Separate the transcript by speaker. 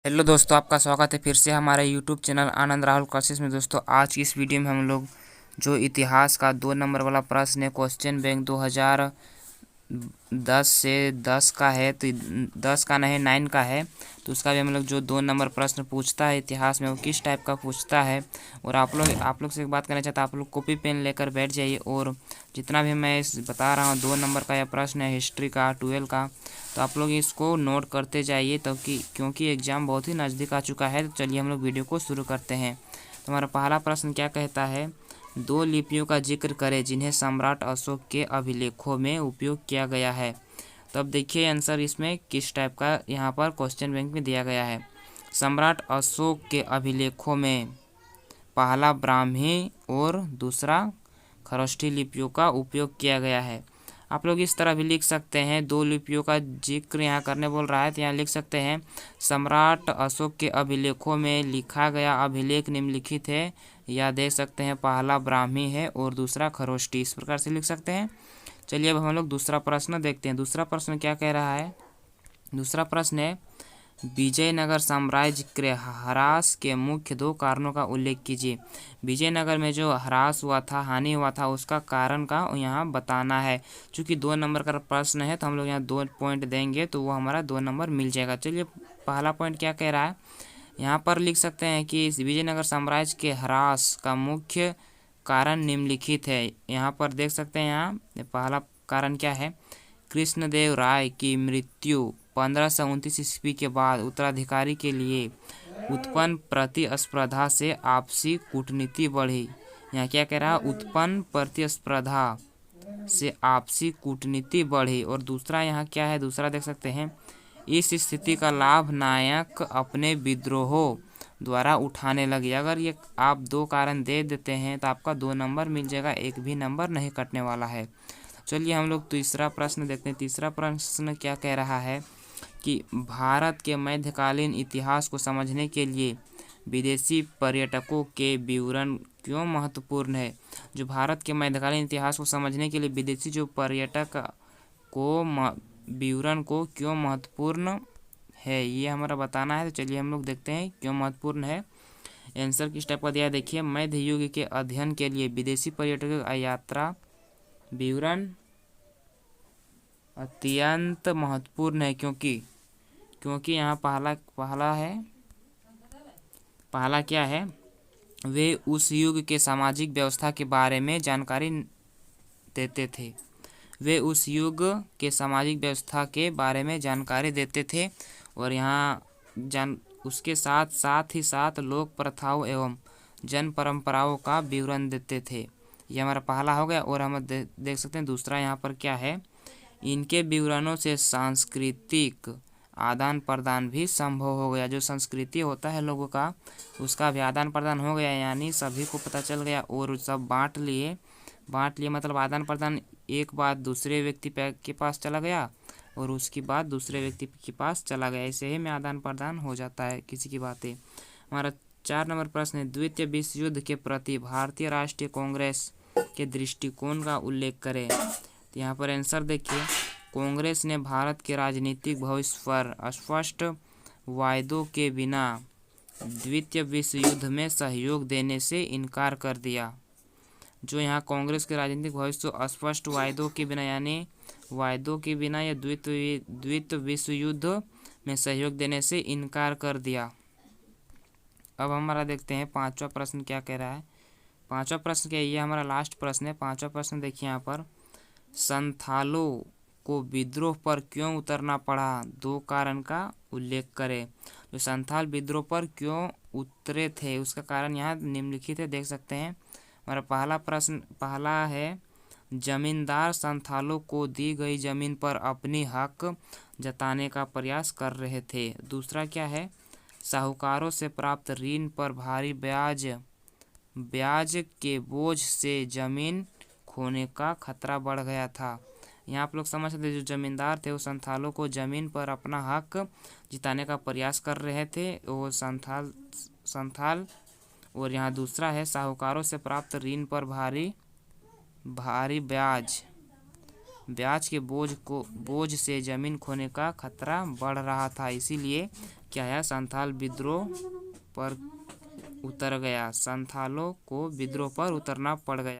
Speaker 1: Hello दोस्तों, आपका स्वागत है फिर से हमारे यूट्यूब चैनल आनंद राहुल क्लासेस में। दोस्तों, आज की इस वीडियो में हम लोग जो इतिहास का 2 नंबर वाला प्रश्न है, क्वेश्चन बैंक 2010 से 10 का है, तो 10 का नहीं 9 का है। तो उसका भी हम लोग जो 2 नंबर प्रश्न पूछता है इतिहास में, वो किस टाइप का पूछता है। और आप लोग से एक बात करना चाहता हूँ, आप लोग कॉपी पेन लेकर बैठ जाइए। और जितना भी मैं बता रहा हूँ 2 नंबर का यह प्रश्न है हिस्ट्री का 12 का, तो आप लोग इसको नोट करते जाइए, क्योंकि एग्ज़ाम बहुत ही नज़दीक आ चुका है। तो चलिए हम लोग वीडियो को शुरू करते हैं। तो हमारा पहला प्रश्न क्या कहता है, 2 लिपियों का जिक्र करें जिन्हें सम्राट अशोक के अभिलेखों में उपयोग किया गया है। तो अब देखिए आंसर इसमें किस टाइप का यहाँ पर क्वेश्चन बैंक में दिया गया है। सम्राट अशोक के अभिलेखों में पहला ब्राह्मी और दूसरा खरोष्ठी लिपियों का उपयोग किया गया है। आप लोग इस तरह भी लिख सकते हैं, 2 लिपियों का जिक्र यहाँ करने बोल रहा है, तो यहाँ लिख सकते हैं सम्राट अशोक के अभिलेखों में लिखा गया अभिलेख निम्नलिखित है, या देख सकते हैं पहला ब्राह्मी है और दूसरा खरोष्ठी। इस प्रकार से लिख सकते हैं। चलिए अब हम लोग दूसरा प्रश्न देखते हैं। दूसरा प्रश्न क्या कह रहा है। दूसरा प्रश्न है, विजयनगर साम्राज्य के ह्रास के मुख्य 2 कारणों का उल्लेख कीजिए। विजयनगर में जो ह्रास हुआ था, हानि हुआ था, उसका कारण का यहाँ बताना है। चूँकि 2 नंबर का प्रश्न है तो हम लोग यहाँ 2 पॉइंट देंगे, तो वो हमारा 2 नंबर मिल जाएगा। चलिए पहला पॉइंट क्या कह रहा है, यहाँ पर लिख सकते हैं कि विजयनगर साम्राज्य के ह्रास का मुख्य कारण निम्नलिखित है। यहाँ पर देख सकते हैं, यहाँ पहला कारण क्या है, कृष्णदेव राय की मृत्यु 1529 ईस्वी के बाद उत्तराधिकारी के लिए उत्पन्न प्रतिस्पर्धा से आपसी कूटनीति बढ़ी। यहाँ क्या कह रहा है, उत्पन्न प्रतिस्पर्धा से आपसी कूटनीति बढ़ी। और दूसरा यहाँ क्या है, दूसरा देख सकते हैं, इस स्थिति का लाभ नायक अपने विद्रोहों द्वारा उठाने लगे। अगर ये आप 2 कारण दे देते हैं तो आपका 2 नंबर मिल जाएगा, एक भी नंबर नहीं कटने वाला है। चलिए हम लोग तीसरा प्रश्न देखते हैं। तीसरा प्रश्न क्या कह रहा है कि भारत के मध्यकालीन इतिहास को समझने के लिए विदेशी पर्यटकों के विवरण क्यों महत्वपूर्ण है। जो भारत के मध्यकालीन इतिहास को समझने के लिए विदेशी जो पर्यटक को विवरण को क्यों महत्वपूर्ण है, ये हमारा बताना है। तो चलिए हम लोग देखते हैं क्यों महत्वपूर्ण है। आंसर किस टाइप का दिया है, देखिए, मध्य युग के अध्ययन के लिए विदेशी पर्यटकों का यात्रा विवरण अत्यंत महत्वपूर्ण है, क्योंकि यहाँ पहला क्या है, वे उस युग के सामाजिक व्यवस्था के बारे में जानकारी देते थे। वे उस युग के सामाजिक व्यवस्था के बारे में जानकारी देते थे और यहाँ उसके साथ ही साथ लोक प्रथाओं एवं जन परंपराओं का विवरण देते थे। ये हमारा पहला हो गया। और हम देख सकते हैं दूसरा यहाँ पर क्या है, इनके विवरणों से सांस्कृतिक आदान प्रदान भी संभव हो गया। जो संस्कृति होता है लोगों का, उसका भी आदान प्रदान हो गया, यानी सभी को पता चल गया और सब बांट लिए मतलब आदान प्रदान, एक बात दूसरे व्यक्ति के पास चला गया और उसकी बात दूसरे व्यक्ति के पास चला गया। ऐसे ही में आदान प्रदान हो जाता है किसी की बातें। हमारा 4 नंबर प्रश्न है, द्वितीय विश्व युद्ध के प्रति भारतीय राष्ट्रीय कांग्रेस के दृष्टिकोण का उल्लेख करें। तो यहाँ पर आंसर देखिए, कांग्रेस ने भारत के राजनीतिक भविष्य पर स्पष्ट वायदों के बिना द्वितीय विश्व युद्ध में सहयोग देने से इनकार कर दिया। जो यहाँ कांग्रेस के राजनीतिक भविष्य स्पष्ट वायदों के बिना, यानी वायदों के बिना या द्वितीय विश्व युद्ध में सहयोग देने से इनकार कर दिया। अब हमारा देखते हैं 5वां प्रश्न क्या कह रहा है। 5वां प्रश्न क्या है, ये हमारा लास्ट प्रश्न है। 5वां प्रश्न देखिए, यहाँ पर संथालों को विद्रोह पर क्यों उतरना पड़ा, 2 कारण का उल्लेख करें। जो संथाल विद्रोह पर क्यों उतरे थे, उसका कारण यहाँ निम्नलिखित है, देख सकते हैं। हमारा पहला है, जमींदार संथालों को दी गई जमीन पर अपनी हक जताने का प्रयास कर रहे थे। दूसरा क्या है, साहूकारों से प्राप्त ऋण पर भारी ब्याज के बोझ से जमीन खोने का खतरा बढ़ गया था। यहाँ आप लोग समझ सकते, जो जमींदार थे वो संथालों को जमीन पर अपना हक जिताने का प्रयास कर रहे थे, वो संथाल। और यहाँ दूसरा है, साहूकारों से प्राप्त ऋण पर भारी ब्याज के बोझ से जमीन खोने का खतरा बढ़ रहा था, इसीलिए क्या है, संथाल विद्रोह पर उतर गया, संथालों को विद्रोह पर उतरना पड़ गया।